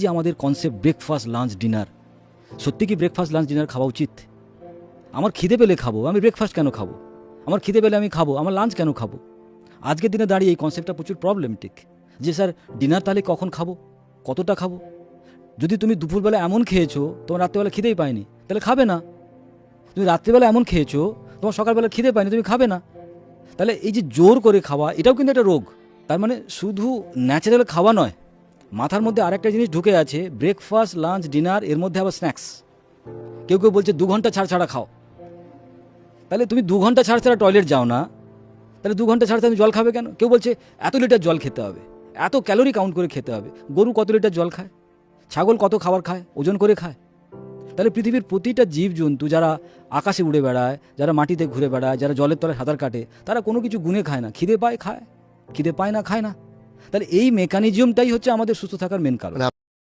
যে আমাদের concept breakfast lunch dinner, সত্যি কি ব্রেকফাস্ট লাঞ্চ ডিনার খাওয়া উচিত? আমার খিদে পেলে খাবো, আমি ব্রেকফাস্ট কেন খাবো? আমার খিদে পেলে আমি খাবো, আমার লাঞ্চ কেন খাবো? আজকের দিনে দাঁড়িয়ে এই কনসেপ্টটা প্রচুর প্রবলেমেটিক যে স্যার ডিনার তাহলে কখন খাবো, কতটা খাবো? যদি তুমি দুপুরবেলা এমন খেয়েছো তোমার রাত্রেবেলা খিদেই পায়নি, তাহলে খাবে না। তুমি রাত্রিবেলা এমন খেয়েছো তোমার সকালবেলা খিদে পায়নি, তুমি খাবে না। তাহলে এই যে জোর করে খাওয়া, এটাও কিন্তু একটা রোগ। তার মানে শুধু ন্যাচারাল খাওয়া নয়, মাথার মধ্যে আরেকটা জিনিস ঢুকে আছে, ব্রেকফাস্ট লাঞ্চ ডিনার এর মধ্যে আবার স্ন্যাক্স। কেউ কেউ বলছে 2 ঘন্টা ছাড়া ছাড়া খাও। তাহলে তুমি 2 ঘন্টা ছাড়া ছাড়া টয়লেট যাও না, তাহলে 2 ঘন্টা ছাড়া তুমি জল খাবে কেন? কেউ বলছে এত লিটার জল খেতে হবে, এত ক্যালোরি কাউন্ট করে খেতে হবে। গরু কত লিটার জল খায়? ছাগল কত খাবার খায়? ওজন করে খায়। তাহলে পৃথিবীর প্রতিটা জীবজন্তু যারা আকাশে উড়ে বেড়ায়, যারা মাটিতে ঘুরে বেড়ায়, যারা জলের তলায় সাঁতার কাটে, তারা কোনো কিছু গুনে খায় না। খিদে পায় খায়, খিদে পায় না খায় না। তাহলে এই মেকানিজমটাই হচ্ছে আমাদের সুস্থ থাকার মেন কারণ।